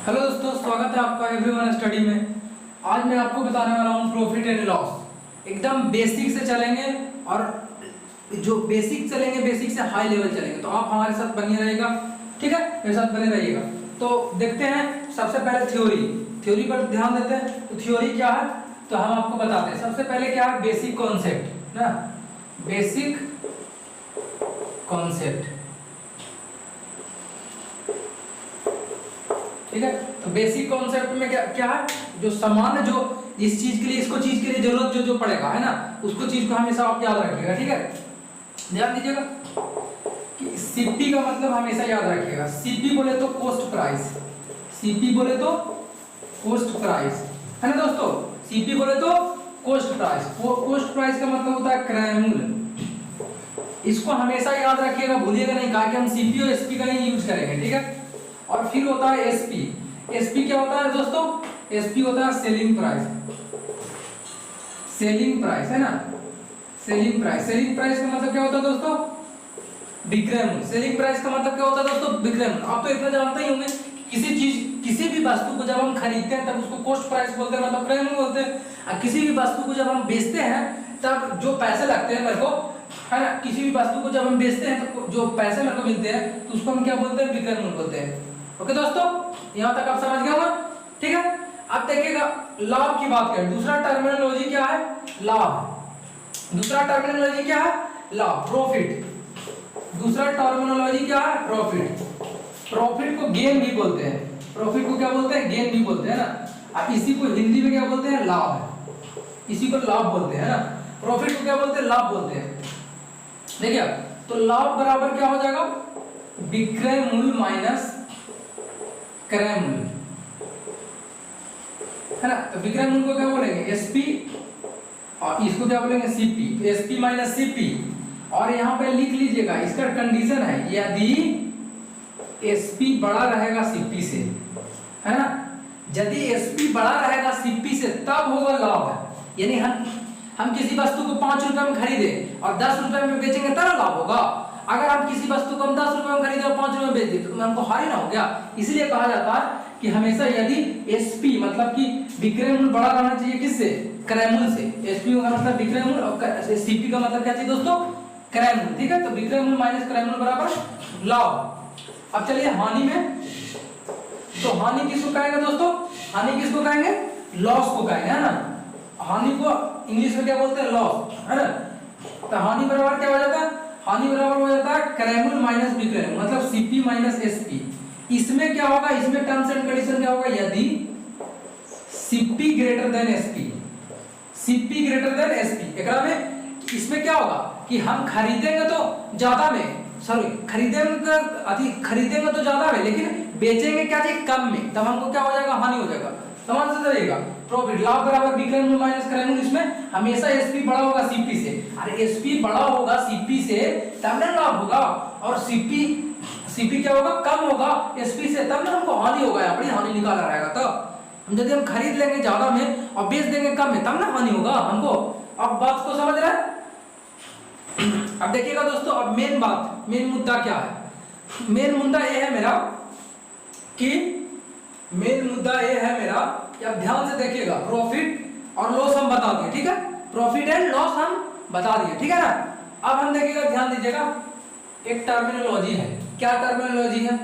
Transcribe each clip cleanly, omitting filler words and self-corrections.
Hello दोस्तों, स्वागत है आपका एवरीवन स्टडी में। आज मैं आपको बताने वाला हूँ प्रॉफिट एंड लॉस। एकदम बेसिक से चलेंगे और जो बेसिक चलेंगे बेसिक से हाई लेवल चलेंगे, तो आप हमारे साथ बने रहिएगा। ठीक है, मेरे साथ बने रहिएगा। तो देखते हैं सबसे पहले थ्योरी पर ध्यान देते हैं। तो थ्योरी क्या है तो हम आपको बताते हैं। सबसे पहले क्या है, बेसिक कॉन्सेप्ट ना, बेसिक कॉन्सेप्ट। ठीक है, तो बेसिक कॉन्सेप्ट में क्या क्या है, जो सामान्य जो इस चीज के लिए इसको चीज के लिए जरूरत जो पड़ेगा है ना, उसको चीज को हमेशा आप याद रखिएगा। ठीक है, ध्यान दीजिएगा कि सीपी का मतलब हमेशा याद रखिएगा। सीपी बोले तो कॉस्ट प्राइस, सीपी बोले तो कॉस्ट प्राइस है ना दोस्तों। सीपी बोले तो कॉस्ट प्राइस, कॉस्ट प्राइस का मतलब होता है क्रय मूल्य। इसको हमेशा याद रखिएगा, भूलिएगा नहीं, कहा कि हम सीपी और एसपी का ही यूज करेंगे। ठीक है, और फिर होता है एसपी। एसपी क्या होता है दोस्तों, एसपी होता है सेलिंग प्राइस। सेलिंग प्राइस है ना, सेलिंग प्राइस। सेलिंग प्राइस का मतलब क्या होता है दोस्तों, विक्रय मूल्य। सेलिंग प्राइस का मतलब क्या होता है दोस्तों, विक्रय मूल्य। आप तो इतना जानते ही होंगे, किसी चीज किसी भी वस्तु को जब हम खरीदते हैं तब उसको कॉस्ट प्राइस बोलते हैं, मतलब क्रय मूल्य बोलते हैं। और किसी भी वस्तु को जब हम बेचते हैं तब जो पैसे लगते हैं मेरे को, है ना, किसी भी वस्तु को जब हम बेचते हैं तो जो पैसे मेरे को मिलते हैं तो उसको हम क्या बोलते हैं, विक्रय मूल्य बोलते हैं। ओके दोस्तों, यहां तक आप समझ गए होंगे। ठीक है, अब देखिएगा लाभ की बात करें। दूसरा टर्मिनोलॉजी क्या है, लाभ। दूसरा टर्मिनोलॉजी क्या है, लाभ, प्रॉफिट। दूसरा टर्मिनोलॉजी क्या है, प्रॉफिट। प्रॉफिट को गेन भी बोलते हैं, प्रॉफिट को क्या बोलते हैं, गेन भी बोलते हैं ना। अब इसी को हिंदी में क्या बोलते हैं, लाभ। इसी को लाभ बोलते हैं ना, प्रॉफिट को क्या बोलते हैं, लाभ बोलते हैं। देखिए, तो लाभ बराबर क्या हो जाएगा, विक्रय मूल्य माइनस क्रय मूल्य, है ना। तो विक्रय मूल्य को क्या बोलेंगे, एसपी, और इसको क्या बोलेंगे, सीपी। तो एसपी माइनस सीपी, और यहां पे लिख लीजिएगा, इसका कंडीशन है यदि एसपी बड़ा रहेगा सीपी से, है ना। यदि एसपी बड़ा रहेगा सीपी से तब होगा लाभ। यानी हम किसी वस्तु को 5 रुपए में खरीदे और 10 रुपए में बेचेंगे तब लाभ होगा। अगर हम किसी वस्तु को हम 10 रुपए में खरीदे और 5 रुपए में बेच दिए तो हमको हानि ना हो गया। इसलिए कहा जाता है कि हमेशा यदि एसपी मतलब कि विक्रय मूल्य बड़ा रहना चाहिए किससे, क्रय मूल्य से। एसपी का मतलब विक्रय मूल्य और सीपी का मतलब क्या चाहिए दोस्तों, क्रय मूल्य। ठीक है, तो विक्रय मूल्य माइनस क्रय मूल्य बराबर लाभ। अब चलिए हानि में, तो हानि किसको कहेंगे दोस्तों, हानि किसको कहेंगे, लॉस को कहेंगे, है ना। हानि को इंग्लिश में क्या बोलते हैं, लॉस, है ना। तो हानि बराबर क्या हो जाता है, हानि बराबर हो जाता है क्रय मूल्य माइनस विक्रय मूल्य, मतलब सीपी माइनस एसपी। इसमें क्या होगा, इसमें टर्म्स एंड कंडीशन क्या होगा, यदि CP greater than SP, CP greater than SP. एकरा में इसमें क्या होगा कि हम खरीदेंगे तो ज्यादा में, सॉरी खरीदेंगे तो ज्यादा में, लेकिन बेचेंगे क्या चाहिए, कम में, तब हमको क्या हो जाएगा, हानि हो जाएगा। समझ से जाइएगा। प्रॉफिट, लाभ बराबर विक्रय मूल्य माइनस क्रय मूल्य। इसमें हमेशा एसपी बड़ा होगा सीपी से, अरे एसपी बड़ा होगा सीपी से तब ना लाभ होगा, और सीपी क्या होगा, कम होगा एसपी से तब ना हमको हानि होगा, अपनी हानि निकाला रहेगा। तब यदि हम खरीद लेंगे ज्यादा में और बेच देंगे कम में तब ना हानि होगा हमको। अब बात को समझ रहे हैं। अब देखिएगा दोस्तों, अब मेन बात, मेन मुद्दा क्या है, मेन मुद्दा ये है मेरा कि मेन मुद्दा ये है मेरा कि अब ध्यान से देखिएगा, प्रॉफिट और लॉस हम बता दिए। ठीक है, प्रॉफिट एंड लॉस हम बता दिए, ठीक है ना। अब हम देखिएगा, ध्यान दीजिएगा, एक टर्मिनोलॉजी है। क्या टर्मिनोलॉजी है,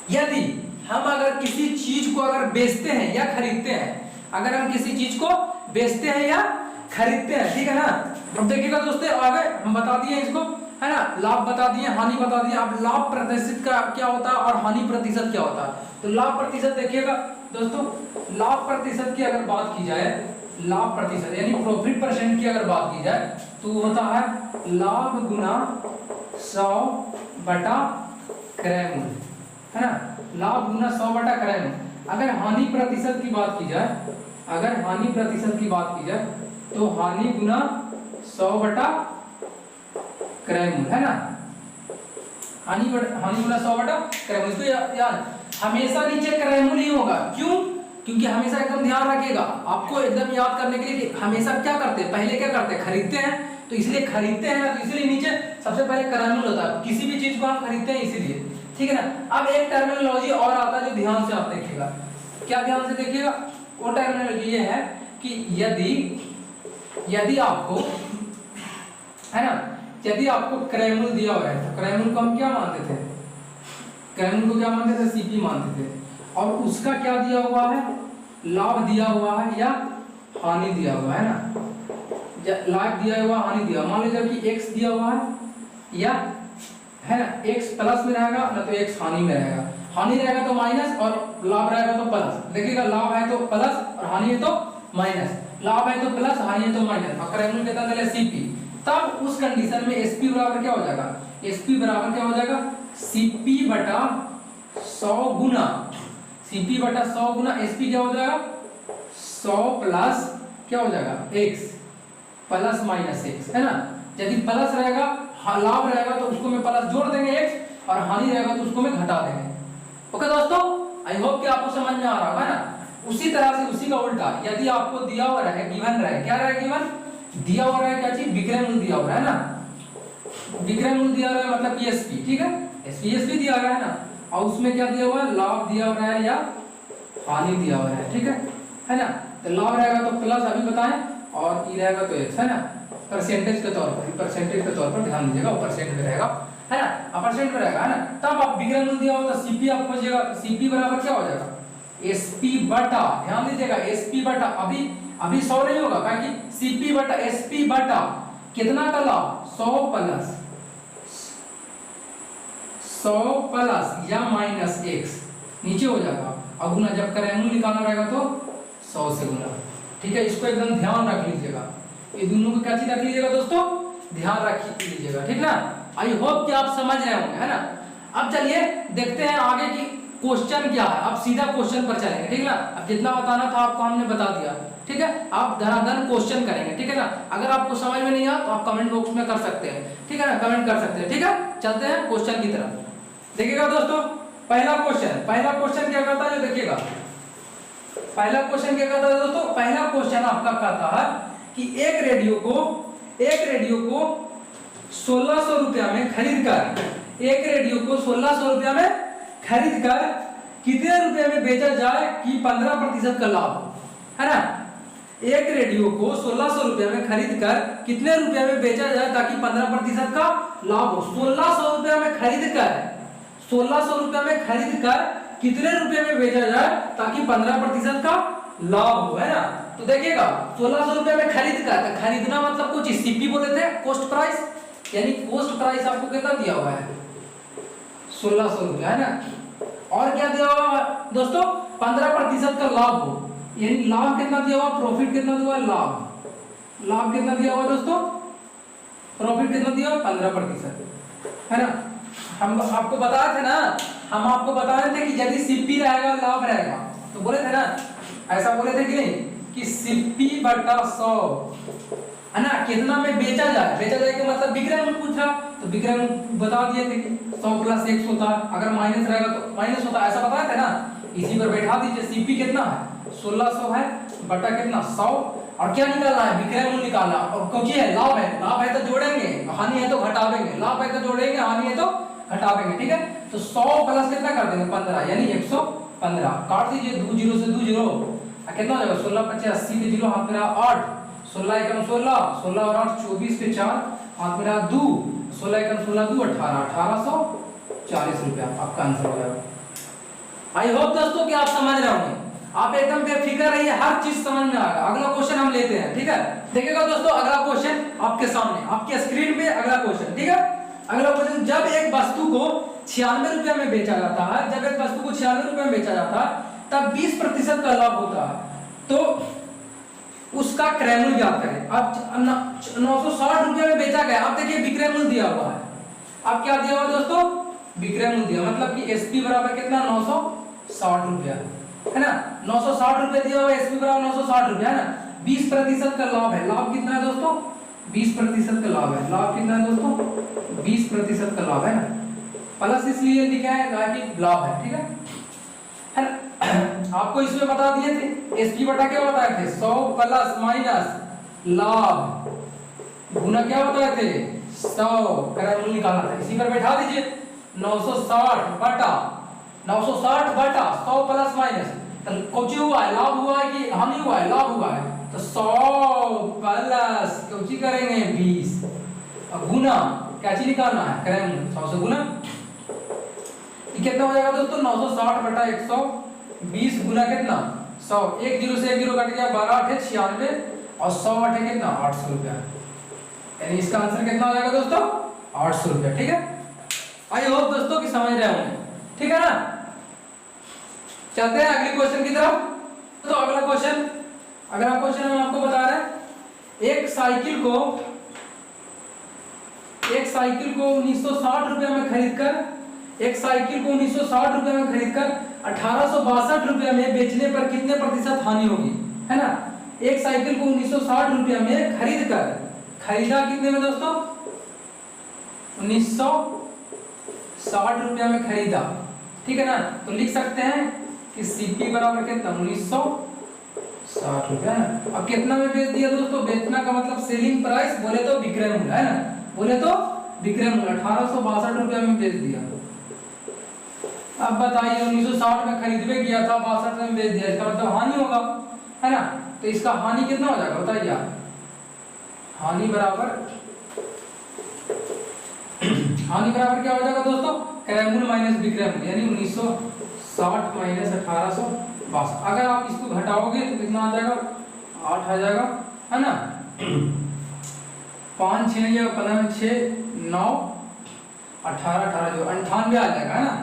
यदि हम अगर किसी चीज को अगर बेचते हैं या खरीदते हैं, अगर हम किसी चीज को बेचते हैं या खरीदते हैं, ठीक है ना। अब देखिएगा दोस्तों, आगे हम बता दिए इसको, है ना, लाभ बता दिए, हानि बता दिए। अब लाभ प्रतिशत का क्या होता है और हानि प्रतिशत क्या होता है। तो लाभ प्रतिशत देखिएगा दोस्तों, लाभ प्रतिशत की अगर बात की जाए, लाभ प्रतिशत यानी प्रॉफिट परसेंट की अगर बात की जाए तो होता है लाभ गुना 100 बटा क्रय मूल्य, है ना। लाभ गुना 100 बटा क्रय मूल्य। अगर हानि प्रतिशत की बात की जाए, अगर हानि प्रतिशत की बात की जाए तो हानि गुना 100 बटा क्रय मूल्य, है ना। हानि गुना 100 बटा क्रय मूल्य। इसको याद, हमेशा नीचे क्रय मूल्य ही होगा। क्यों, क्योंकि हमेशा एकदम ध्यान रखिएगा, आपको एकदम याद करने के लिए हमेशा क्या करते हैं, पहले क्या करते हैं, खरीदते हैं। तो इसलिए खरीदते हैं ना, तो इसलिए नीचे सबसे पहले क्रय मूल्य होता है। किसी भी चीज को हम खरीदते हैं इसीलिए। ठीक है ना। अब एक टर्मिनोलॉजी और आता है जो ध्यान से आप देखिएगा, क्या ध्यान से देखिएगा, वो टर्मिनोलॉजी ये है कि यदि आपको है ना, यदि आपको क्रैमूल दिया हुआ है तो क्रैमूल को हम क्या मानते थे, क्रैमूल को क्या मानते थे, सीपी मानते थे, और उसका क्या दिया हुआ है, लाभ दिया हुआ है या हानि दिया हुआ है ना, लाभ दिया हुआ हानि दिया, मान लीजिए कि x दिया हुआ है या है ना, x प्लस में रहेगा ना तो x हानि में रहेगा, हानि रहेगा तो माइनस और लाभ रहेगा तो प्लस। देखिएगा लाभ है तो प्लस और हानि है तो माइनस, लाभ है तो प्लस हानि है तो माइनस, और क्रैमूल कितना दिया सीपी, तब उस कंडीशन में sp बराबर क्या हो जाएगा, sp बराबर क्या हो जाएगा, cp बटा 100 गुना cp बटा 100 गुना sp क्या हो जाएगा 100 प्लस क्या हो जाएगा x प्लस माइनस x, है ना। यदि प्लस रहेगा लाभ रहेगा तो उसको मैं प्लस जोड़ देंगे x, और हानि रहेगा तो उसको मैं घटा देंगे। ओके दोस्तों, आई होप कि आपको समझ में आ रहा है ना। उसी तरह से उसी का उल्टा, यदि आपको दिया हुआ रहे, गिवन रहे, क्या रहे गिवन, दिया हुआ रहे क्या चीज, विक्रय मूल्य दिया हुआ है ना, विक्रय मूल्य दिया हुआ है मतलब एसपी, ठीक है, एसपी दिया हुआ है ना, और उसमें क्या दिया हुआ है, लाभ दिया हुआ है या हानि दिया हुआ है, ठीक है ना। तो लाभ रहेगा तो प्लस अभी बताएं, और ई रहेगा तो एक्स, है ना, परसेंटेज के तौर पर, परसेंटेज के तौर पर ध्यान दीजिएगा, परसेंट में रहेगा, है ना, परसेंट में रहेगा, है ना। तब आप विक्रय मूल्य दिया होगा तो सीपी आप खोजिएगा, सीपी बराबर क्या हो जाएगा, एसपी बटा, ध्यान दीजिएगा एसपी बटा, अभी 100 नहीं होगा, क्योंकि सीपी बटा एसपी बटा कितना का लाभ, 100 प्लस या माइनस x नीचे हो जाएगा, और गुना जब क्रैमूल निकालना रहेगा तो 100 से गुना, ठीक है। इसको एकदम ध्यान रख लीजिएगा, ये दोनों को क्या चीज रख लीजिएगा दोस्तों, ध्यान रख लीजिएगा, ठीक ना। आई होप कि आप समझ रहे होंगे, है ना। अब चलिए देखते हैं आगे की क्वेश्चन क्या है, अब सीधा क्वेश्चन पर चलेंगे, ठीक ना। अब जितना बताना था आपको हमने बता दिया, ठीक है। आप धनाधन क्वेश्चन करेंगे, ठीक है ना। अगर आपको समझ में नहीं आया तो आप कमेंट बॉक्स में कर सकते हैं, ठीक है ना, कमेंट कर सकते हैं, ठीक है। चलते हैं क्वेश्चन की तरफ, देखिएगा दोस्तों। पहला क्वेश्चन क्या कहता है, देखिएगा पहला क्वेश्चन क्या कहता है दोस्तों, पहला क्वेश्चन आपका कहता है कि एक रेडियो को 1600 रुपया में खरीद कर, एक रेडियो को 1600 रुपया में खरीद कर कितने रुपए में बेचा जाए कि 15% का लाभ हो, है ना। एक रेडियो को 1600 रुपया में खरीद कर कितने रुपया में बेचा जाए ताकि 15% का लाभ हो। 1600 रुपया में खरीद कर, 1600 रुपया में खरीद कर कितने रुपए में बेचा जाए ताकि 15% का लाभ हो, है ना। तो देखिएगा 1600 रुपया में खरीद कर, तो खरीदना मतलब कुछ सीपी बोले थे, कॉस्ट प्राइस, यानी कॉस्ट प्राइस आपको कितना दिया हुआ है 1600 रुपया, है ना। और क्या दिया हुआ दोस्तों, 15% का लाभ हो, यानी लाभ कितना दिया हुआ, प्रॉफिट कितना दिया हुआ, लाभ कितना दिया हुआ दोस्तों, प्रॉफिट कितना दिया हुआ 15%, है ना। हम आपको बताए थे ना, हम आपको बता रहे थे कि यदि सीपी रहेगा लाभ रहेगा, तो बोले थे ना, ऐसा बोले थे कि नहीं, कि सीपी बटा 100, है ना, कितना में बेचा जाए के मतलब विक्रय मूल्य पूछ रहा, तो विक्रय मूल्य बता दिए थे कि 100 प्लस x होता है, अगर माइनस रहेगा तो माइनस होता है, ऐसा बताया थे ना। इसी पर बैठा दीजिए, सीपी कितना है 1600 है बटा कितना 100, और क्या निकालना है, विक्रय मूल्य निकालना, और क्योंकि है लाभ है तो जोड़ेंगे, हानि है तो घटावेंगे, लाभ है तो जोड़ेंगे, हानि है तो घटावेंगे, ठीक है। तो 100 प्लस कितना कर देंगे 15, यानी 115, काट दीजिए 2 जीरो से 2 जीरो, कितना हो जाएगा 16 25 80 के जीरो हाथ में रहा 8, 16 एकम 16, 16 और 8 24 के 4 हाथ में रहा 2, 16 एकम 16 2 18, 1840 रुपया आपका आंसर हो जाएगा। आई होप दोस्तों कि आप समझ रहे होंगे, आप एकदम बेफिक्र रहिए, हर चीज समझ में आएगा। अगला क्वेश्चन हम लेते हैं, ठीक है। देखिएगा दोस्तों अगला क्वेश्चन आपके सामने, आपके स्क्रीन पे अगला क्वेश्चन, ठीक है। अगला क्वेश्चन, जब एक वस्तु को 96 रुपया में बेचा जाता है, जब एक वस्तु को 96 रुपया में बेचा जाता है तब 20% का लाभ होता है, तो उसका क्रय मूल्य ज्ञात करें। अब 960 रुपया में बेचा गया, अब देखिए विक्रय मूल्य दिया हुआ है, अब क्या दिया हुआ दोस्तों, विक्रय मूल्य दिया, मतलब कि एसपी बराबर कितना 960 रुपया, है ना। 960 रुपया दिया हुआ है, एसपी बराबर 960 रुपया, है ना। 20% का लाभ है, लाभ कितना है दोस्तों 20% का लाभ है, लाभ कितना है दोस्तों 20% का लाभ है ना, प्लस इसलिए लिखा है कि लाभ है, ठीक है ना। आपको इसमें बता दिए थे एसपी बटा क्या बताए थे 100 प्लस माइनस लाभ गुना क्या बताए थे 100, क्रय मूल्य निकालना था, इसी पर बैठा दीजिए 960 बटा 100 प्लस माइनस, तो कुछ हुआ है, लाभ हुआ है कि हानि हुआ है? लाभ हुआ है। तो 100 प्लस कुछ करेंगे 20 और गुना क्या चीज निकालना है? करेंगे 100 से गुना। ये कितना हो जाएगा दोस्तों? 960 बटा 120 गुना कितना? 100। एक जीरो से एक जीरो कट गया, 12 8 96 और 100 8 कितना? 800 रुपया। यानी इसका आंसर कितना हो जाएगा दोस्तों? 800 रुपया। ठीक है, आई होप दोस्तों कि समझ रहे होंगे। ठीक है ना, चलते हैं अगले क्वेश्चन की तरफ। तो अगला क्वेश्चन हम आपको बता रहे हैं, एक साइकिल को 1960 रुपए में खरीदकर 1862 रुपए में बेचने पर कितने प्रतिशत हानि होगी? है ना, एक साइकिल को 1960 रुपए में खरीदा कितने में दोस्तों? 1960 रुपया में खरीदा। ठीक है ना, तो लिख सकते हैं कि सीपी बराबर कितना? 1960 रुपया। अब कितना में बेच दिया दोस्तों? बेचना का मतलब सेलिंग प्राइस, बोले तो विक्रय मूल्य, है ना, बोले तो विक्रय मूल्य 1862 रुपया में बेच दिया। अब बताइए 1960 में खरीदवे किया था, 62 में बेच दिया, इसका मतलब हानि होगा, है ना। तो इसका हानि कितना हो जाएगा बताइए आप? हानि बराबर क्या हो जाएगा दोस्तों? क्रय मूल्य माइनस विक्रय मूल्य, यानी 1960 माइनस 1862। अगर आप इसको घटाओगे तो कितना आ जाएगा? 8 आ जाएगा, है ना। 5 6 या 15 6 9 18 जो 98 आ जाएगा, है ना।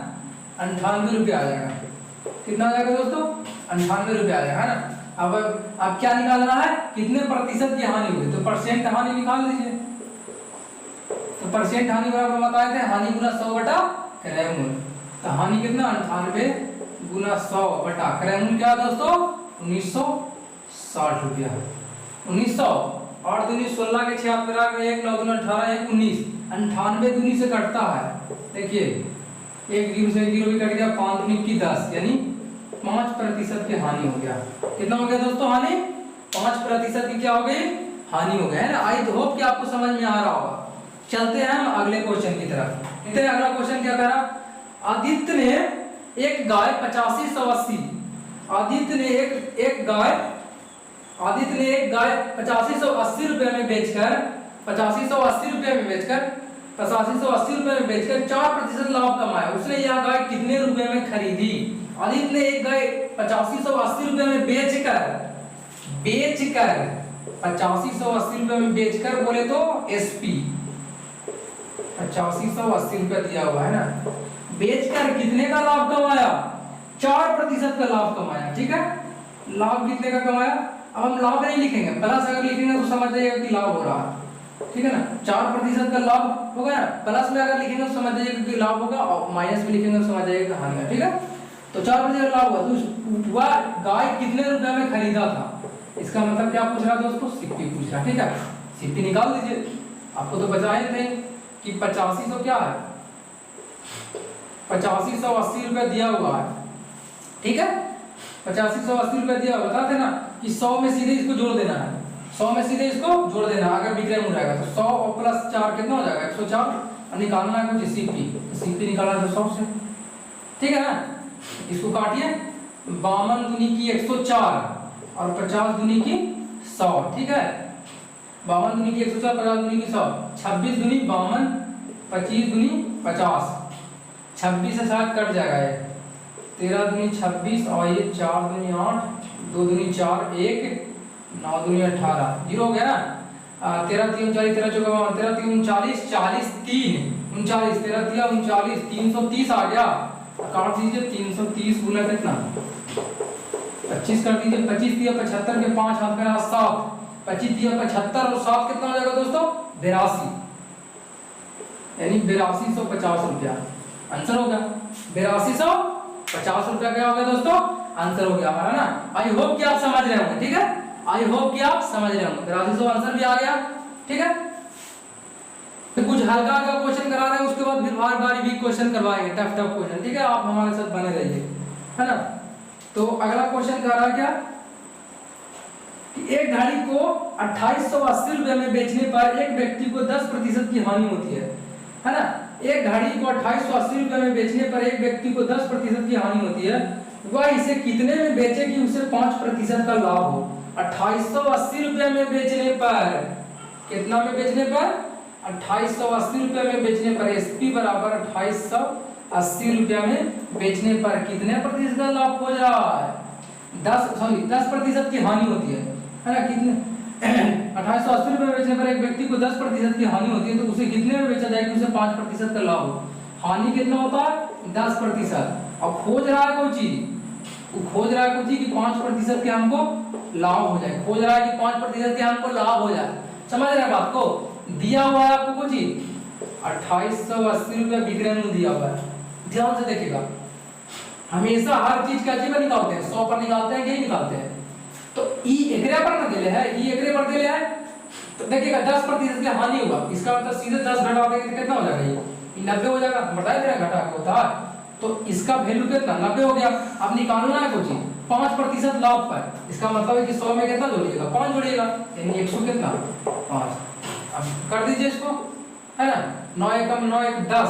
98 रुपया आ जाएगा। कितना आ जाएगा दोस्तों? 98 रुपया आ जाएगा, है ना। अब क्या निकालना है? कितने प्रतिशत की हानि हुई? तो परसेंट हानि निकाल दीजिए। तो परसेंट हानि बराबर बताए थे हानि गुना 100 बटा क्रय मूल्य। तो हानि कितना? 98 गुना 100 बटा क्रय मूल्य क्या दोस्तों? 1960 रुपया। 1900 8 दूनी 16 के 6 मेरा 1 9 दूनी 18 1 19 98 दूनी से कटता है। देखिए एक जीरो से जीरो भी कट गया, 5 दूनी की 10, यानी 5% की हानि हो गया। कितना हो गया दोस्तों हानि? 5% की क्या हो गई? हानि हो गया, है ना। आई होप कि आपको समझ में आ रहा होगा। चलते हैं हम अगले क्वेश्चन की तरफ। देखते हैं अगला क्वेश्चन क्या कह रहा। आदित्य ने एक गाय 8580 आदित्य ने एक गाय 8580 रुपए में बेचकर 4% लाभ कमाया। उसने यह गाय कितने रुपए में खरीदी? आदित्य ने एक गाय 8580 रुपए में बेचकर 8580 रुपए में बेचकर, बोले तो एसपी 8580 रुपया दिया हुआ है ना, बेचकर कितने का लाभ कमाया? 4% का लाभ कमाया। ठीक है, लाभ कितने का कमाया? अब हम लाभ नहीं लिखेंगे, प्लस अगर लिखेंगे तो समझ जाइएगा कि लाभ हो रहा है। ठीक है ना, 4% का लाभ होगा ना, प्लस में अगर लिखेंगे तो समझ जाइएगा कि लाभ होगा, और माइनस में लिखेंगे तो समझ जाइएगा हानि है। ठीक है, तो 4% लाभ हुआ। तो वह गाय कितने रुपए में खरीदा था? इसका मतलब क्या पूछ रहा दोस्तों? सीपी पूछ रहा। ठीक है, सीपी निकाल दीजिए। आपको तो बताए थे कि 8500 क्या है? 8580 रुपया दिया हुआ है। ठीक है, 8580 रुपया दिया हुआ, बताते ना कि 100 में सीधे इसको जोड़ देना है। 100 में सीधे इसको जोड़ देना है। अगर विक्रय मूल्य आएगा तो 100 और प्लस 4 कितना हो जाएगा? 104। निकालना है कुछ सीपी, तो सीपी निकालना है 100 से। ठीक है ना, इसको काटिए। 52 दूनी की 104 और 50 दूनी की 100। ठीक है, 52 दूनी की 104, 50 दूनी की 100, 26 दूनी 52, 25 दूनी 50, 26 से 7 कट जाएगा ये, 13 दूनी 26 और ये 4 दूनी 8, 2 दूनी 4, 1 9 दूनी 18, जीरो हो गया ना। 13 3 39, 13 चौका 13 3 39, 40 3 39, 13 3 39, 330 आ गया। काट दीजिए। 330 गुना कितना? 25 कर दीजिए। 25 दिया 75 के 5 हाथ में 7, 25 दिया 75 और 7 कितना हो जाएगा दोस्तों? 82, यानी 8250 रुपया आंसर होगा। 8250 रुपया क्या हो गया दोस्तों? आंसर हो गया हमारा ना। आई होप कि आप समझ रहे होंगे। ठीक है, आई होप कि आप समझ रहे होंगे। 8200 आंसर भी आ गया। ठीक है, तो कुछ हल्का हल्का क्वेश्चन करा रहे हैं, उसके बाद फिर बार बार भी क्वेश्चन करवाएंगे, टफ क्वेश्चन। ठीक है, आप हमारे साथ बने रहिए, है ना। तो अगला क्वेश्चन कर रहा है क्या कि एक घड़ी को 2880 रुपए में बेचने पर एक व्यक्ति को 10% की हानि होती है ना। एक घड़ी को 2880 रुपए में बेचने पर एक व्यक्ति को 10% की हानि होती है, वह इसे कितने में बेचे कि उसे 5% का लाभ हो। 2880 रुपए में बेचने पर, कितना में बेचने पर, 2880 रुपए में बेचने पर, एसपी बराबर 2880 रुपए में बेचने पर कितने प्रतिशत का लाभ हो रहा है, 10% की हानि होती है ना। कितने 2880 रुपए में बेचने पर एक व्यक्ति को 10% की हानि होती है, तो उसे कितने में बेचा जाए कि उसे 5% का लाभ हो। हानि कितना होता है, 10%। अब खोज रहा है कोई चीज, वो खोज रहा है कोई चीज कि 5% के हमको लाभ हो जाए, खोज रहा है कि 5% के हमको लाभ हो जाए। समझ रहे हैं बात को। दिया हुआ है आपको कुछ चीज 2880 रुपए विक्रय मूल्य दिया हुआ है, ध्यान से देखिएगा। हमेशा हर चीज का जीवन निकालते हैं, 100 पर निकालते हैं कि निकालते हैं, तो ई एकरे पर ना दिले है, ई एकरे पर दिले है, तो देखिएगा 10% की हानि होगा, इसका मतलब सीधे 10 घटा देंगे तो कितना हो जाएगा, ये 90 हो जाएगा। बताया तेरा घटा के होता है, तो इसका वैल्यू कितना 90 हो गया। अब निकालना है कुछ 5% लाभ पर, इसका मतलब है कि 100 में कितना जोड़िएगा, 5 जोड़िएगा, यानी 100 कितना 5। अब कर दीजिए इसको, है ना। 9 एकम 9 1 10,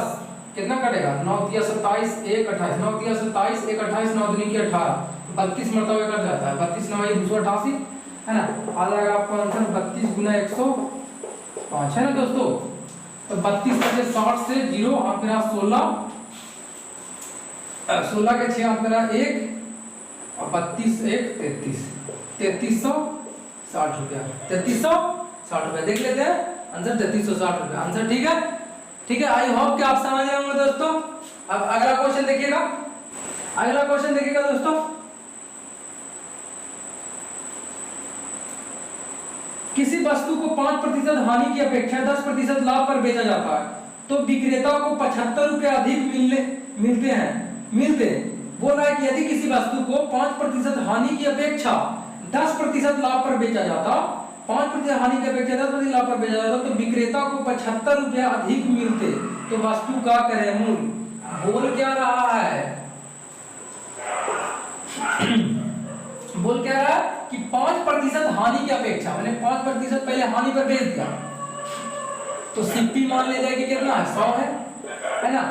कितना कटेगा, 9 3 27 1 28, 9 3 27 1 28, 9 3 18, 32 मरतबा कट जाता है, 32 9 288, है ना। आ जाएगा आपको आंसर 32 गुना 105, है ना दोस्तों। तो 32 में से 60 से 0 आप मेरा 16 के 6 आप मेरा 1 और 32 1 33, 3360 रुपया, 3360 रुपया। देख लेते हैं आंसर 3360 रुपया, आंसर ठीक है, ठीक है। आई होप कि आप समझ रहे होंगे दोस्तों। अब अगला क्वेश्चन देखिएगा, अगला क्वेश्चन देखिएगा दोस्तों। किसी वस्तु को 5% हानि की अपेक्षा 10% लाभ पर बेचा जाता है, तो विक्रेता को 75 रुपये अधिक मिलते बोल रहा है कि यदि किसी वस्तु को 5% हानि की अपेक्षा 10% लाभ पर बेचा जाता, 5% हानि की अपेक्षा 10% लाभ पर बेचा जाता, तो विक्रेता को 75 रुपये अधिक मिलते, तो वस्तु का क्रय मूल्य बोल क्या रहा है, बोल क्या रहा है कि 5% हानि की अपेक्षा, मैंने 5% पहले हानि पर बेच दिया, तो सीपी मान ले जाएगी कितना है 100 है ना।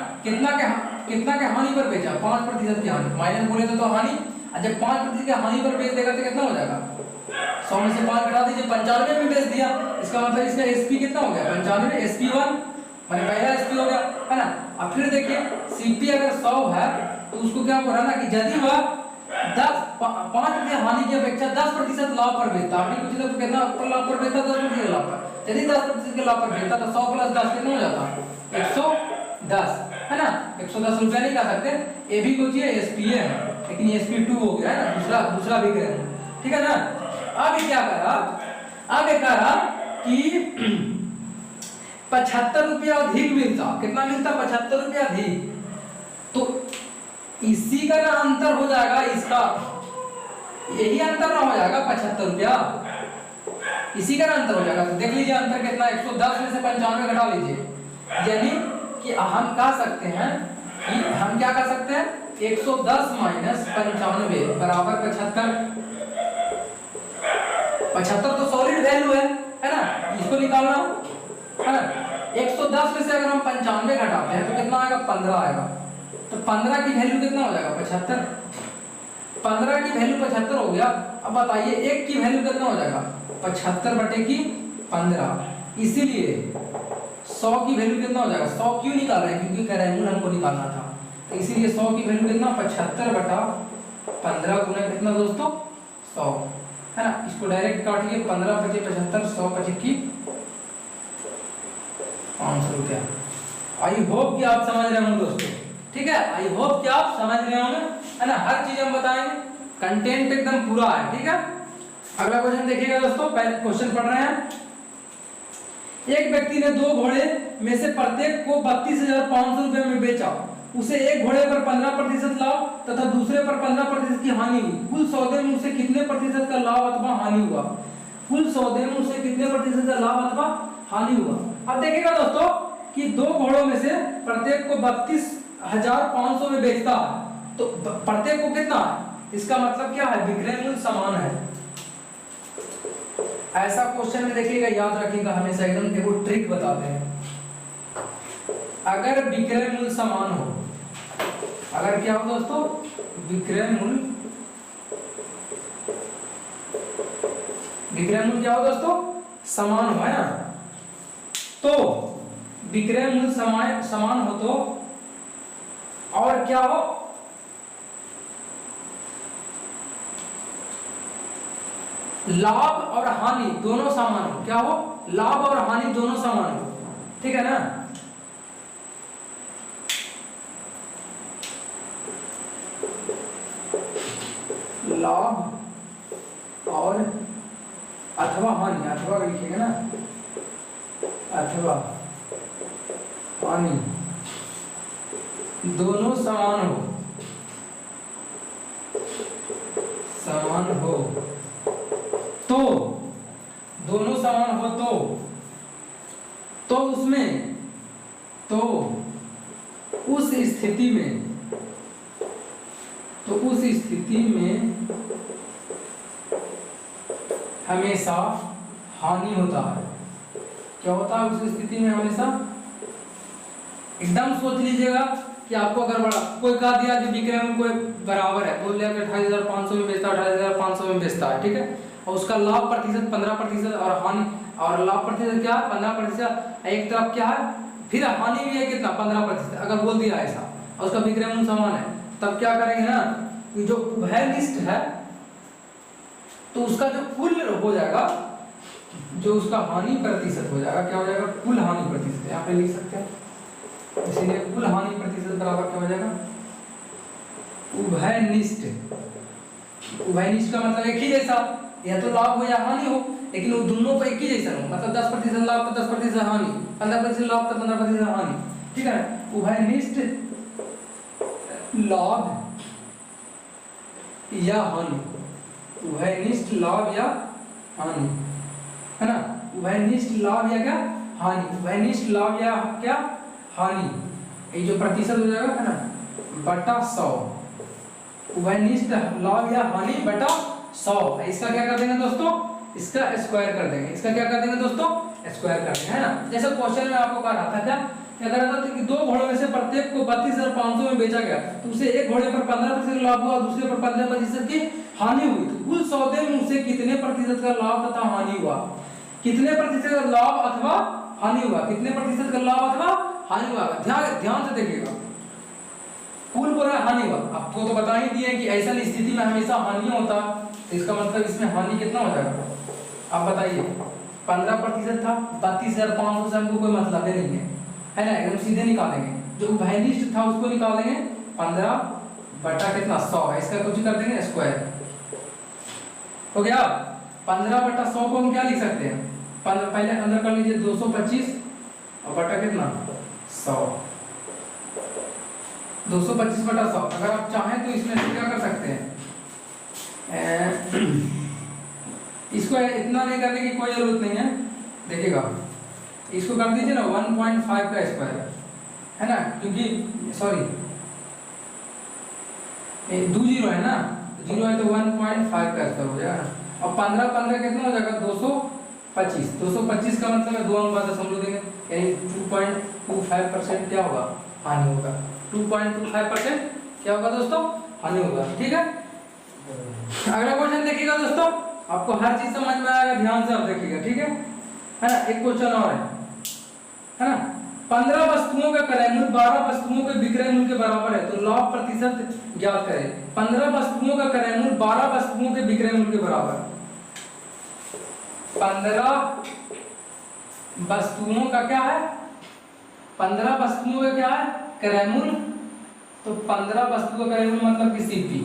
कितना के हानि पर बेचा, 5% की हानि, माइनस बोले तो हानि, और जब 5% की हानि पर बेच देगा तो कितना हो जाएगा, 100 में से 5 घटा दीजिए, 95 में बेच दिया, इसका मतलब इसका एसपी कितना हो गया 95, SP1 मैंने पहला एसपी हो गया, है ना। अब फिर देखिए सीपी अगर 100 है तो उसको क्या बोला ना कि यदि वह 5% हानि की अपेक्षा 10% लाभ पर बेचता, आपने कुछ तो कितना लाभ पर बेचता, 10% लाभ पर, यदि 10% के लाभ पर बेचता तो 100 + 10 कितना हो जाता, 110, है ना। 110 रुपया नहीं कह सकते, ये भी कुछ है एसपीए है, लेकिन SP2 हो गया है ना, दूसरा भी गया, ठीक है ना। अब क्या करा, अब कहा कि 75 रुपया अधिक मिलता, कितना मिलता 75 रुपया अधिक, तो इसी का ना अंतर हो जाएगा, इसका यही अंतर ना हो जाएगा 75 रुपया, इसी का ना अंतर हो जाएगा। तो देख लीजिए अंतर कितना, 110 में से 95 घटा लीजिए, यानी कि हम कह सकते हैं कि हम क्या कर सकते हैं, 110 - 95 बराबर 75। 75 तो सॉलिड वैल्यू है ना, इसको निकालना है ना। 110 में से अगर हम 95 घटाते हैं तो कितना आएगा, 15 आएगा, तो 15 की वैल्यू कितना हो जाएगा 75, 15 की वैल्यू 75 हो गया। अब बताइए 1 की वैल्यू कितना हो जाएगा, 75/15, इसीलिए 100 की वैल्यू कितना हो जाएगा, 100 क्यों निकाल रहे हैं, क्योंकि क्रय मूल्य हमको निकालना था, तो इसीलिए 100 की वैल्यू कितना 75/15 गुना कितना दोस्तों 100, है ना। इसको डायरेक्ट काटिए, 15 × 5 = 75, 100 × 25 500 रुपया। आई होप कि आप समझ रहे होंगे दोस्तों, ठीक है, आई होप कि आप समझ रहे होंगे, है ना। हर चीज हम बताएंगे, कंटेंट एकदम पूरा है, ठीक है। अगला क्वेश्चन देखिएगा दोस्तों, पहले क्वेश्चन पढ़ रहे हैं। एक व्यक्ति ने 2 घोड़े में से प्रत्येक को 32,500 रुपए में बेचा, उसे एक घोड़े पर 15% लाभ तथा दूसरे पर 15% की हानि हुई, कुल सौदे में उसे कितने प्रतिशत का लाभ अथवा हानि हुआ, कुल सौदे में उसे कितने प्रतिशत का लाभ अथवा हानि हुआ। अब देखिएगा दोस्तों कि 2 घोड़ों में से प्रत्येक को 32,500 में बेचता है, तो प्रत्येक को कितना है, इसका मतलब क्या है, विक्रय मूल्य समान है। ऐसा क्वेश्चन में देखिएगा, याद रखिएगा हमेशा, एकदम देखो ट्रिक बताते हैं। अगर विक्रय मूल्य समान हो, अगर क्या हो दोस्तों, विक्रय मूल्य क्या हो दोस्तों, समान हो, है ना। तो विक्रय मूल्य समान हो तो, और क्या हो, लाभ और हानि दोनों समान हो। क्या हो, लाभ और हानि दोनों समान हो, ठीक है ना। लाभ और अथवा हानि, अथवा लिखेंगे ना, अथवा हानि दोनों समान हो, तो दोनों समान हो तो उसमें, तो उस स्थिति में हमेशा हानि होता है। क्या होता है उस स्थिति में हमेशा, एकदम सोच लीजिएगा कि आपको अगर बड़ा कोई कह दिया कि विक्रय मूल्य कोई बराबर है, बोल दिया कि 28,500 में बेचता है, 28,500 में बेचता है, ठीक है, और उसका लाभ प्रतिशत 15% और हानि, और लाभ प्रतिशत क्या है 15%, एक तरफ क्या है, फिर हानि भी है कितना 15%, अगर बोल दिया ऐसा, और उसका विक्रय मूल्य समान है, तब क्या करेंगे ना, जो उभयनिष्ठ है तो उसका जो कुल हो जाएगा, जो उसका हानि प्रतिशत हो जाएगा, क्या हो जाएगा, कुल हानि प्रतिशत, यहाँ पे लिख सकते हैं, इसलिए कुल हानि प्रतिशत बराबर क्या हो जाएगा, उभयनिष्ठ। उभयनिष्ठ का मतलब एक ही जैसा, या तो लाभ हो या हानि हो, लेकिन वो दोनों को एक ही जैसा हो, मतलब 10% लाभ तो 10% हानि, 15% लाभ तो 15% हानि, ठीक है। उभयनिष्ठ लाभ या हानि, उभयनिष्ठ लाभ या हानि, है ना, उभयनिष्ठ लाभ या क्या, हानि, उभयनिष्ठ लाभ या क्या, हानि, ये जो प्रतिशत हो जाएगा, है ना, बटा 100, उभयनिष्ठ लाभ या हानि बटा 100, इसका क्या कर देंगे दोस्तों, इसका स्क्वायर कर देंगे, इसका क्या कर देंगे दोस्तों, स्क्वायर कर देंगे, है ना। जैसे क्वेश्चन में आपको कहा रहा था क्या कह रहा था कि 2 घोड़ों में से प्रत्येक को 32,500 में बेचा गया, तो उसे एक घोड़े पर 15% लाभ हुआ और दूसरे पर 15% की हानि हुई, तो कुल सौदे में उसे कितने प्रतिशत का लाभ तथा हानि हुआ, कितने प्रतिशत का लाभ अथवा हानि हुआ, कितने प्रतिशत का लाभ अथवा हानि हुआ, ध्यान से देखिएगा, कुल बोला हानि हुआ, आपको तो बता ही दिए कि ऐसा स्थिति में हमेशा हानि होता, तो इसका मतलब इसमें हानि कितना हो जाएगा, आप बताइए, 15% था, 32,500 से हमको कोई मतलब ही नहीं है ना, एकदम सीधे निकालेंगे, जो उभयनिष्ठ था उसको निकालेंगे 15 बटा कितना 100 है, इसका कुछ कर देंगे स्क्वायर, हो गया। 15 बटा 100 को हम क्या लिख सकते हैं, पहले अंदर कर लीजिए 225 और बटा कितना 100, 225 बटा 100, अगर आप चाहें तो इसमें से क्या कर सकते हैं, इसको इतना नहीं करने की कोई जरूरत नहीं है, देखिएगा इसको कर दीजिए ना 1.5 का स्क्वायर, है ना, क्योंकि सॉरी 2 जीरो है ना, जीरो है तो 1.5 का स्क्वायर हो जाएगा ना, और 15 कितना हो जाएगा 225 का मतलब है 2 अंक दशमलव देंगे, यानी 2.25% क्या होगा, हानि होगा, 2.25% क्या होगा दोस्तों, हानि होगा, ठीक है। अगला क्वेश्चन देखिएगा दोस्तों, आपको हर चीज समझ में आएगा, ध्यान से आप देखिएगा, ठीक है ना। एक क्वेश्चन और है ना, 15 वस्तुओं का क्रय मूल्य 12 वस्तुओं के विक्रय मूल्य के बराबर है, तो लाभ प्रतिशत ज्ञात करें। 15 वस्तुओं का क्रय मूल्य 12 वस्तुओं के विक्रय मूल्य के बराबर, 15 वस्तुओं का क्या है, 15 वस्तुओं का क्या है क्रय मूल्य, तो 15 वस्तुओं का क्रय मूल्य मतलब कि सीपी,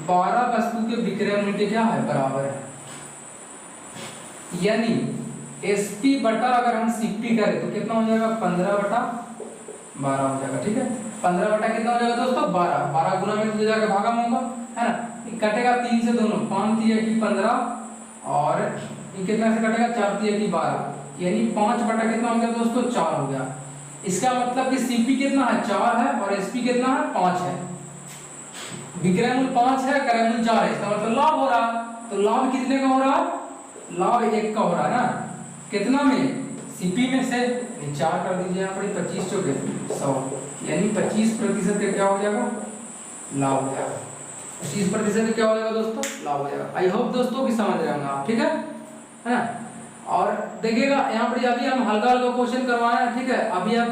12 वस्तु के विक्रय मूल्य के क्या है बराबर है, यानी एसपी बटा अगर हम सीपी करें तो कितना हो जाएगा 15 बटा 12 हो जाएगा, ठीक है। 15 बटा कितना हो जाएगा दोस्तों 12 गुना में तो जाकर भागा होगा, है ना, कटेगा 3 से दोनों, 5 3 की 15 और ये कितना से कटेगा 4 3 की 12, यानी 5 बटा कितना हो गया दोस्तों 4 हो गया। इसका मतलब कि सीपी कितना है 4 है और एसपी कितना है 5 है, विक्रय मूल्य 5 है क्रय मूल्य 4 है, इसका मतलब लाभ हो रहा, तो लाभ कितने का हो रहा, लाभ 1 का हो रहा है ना, कितना में सीपी में से यानी 4 कर दीजिए यहाँ पर, 25 चौके 100, यानी 25% का क्या हो जाएगा, लाभ हो जाएगा। 25% क्या हो जाएगा दोस्तों, लाभ हो जाएगा। आई होप दोस्तों कि समझ रहे होंगे आप, ठीक है ना। और देखिएगा यहाँ पर अभी हम हल्का हल्का क्वेश्चन करवाए हैं, ठीक है। अभी अब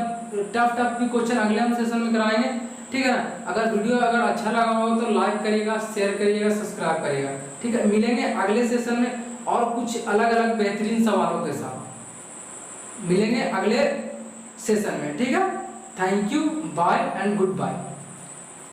टफ भी क्वेश्चन अगले हम सेशन में कराएंगे, ठीक है ना। अगर वीडियो अगर अच्छा लगा हो तो लाइक करिएगा, शेयर करिएगा, सब्सक्राइब करिएगा, ठीक है। मिलेंगे अगले सेशन में और कुछ अलग अलग बेहतरीन सवालों के साथ, मिलेंगे अगले सेशन में, ठीक है। Thank you, bye and good bye.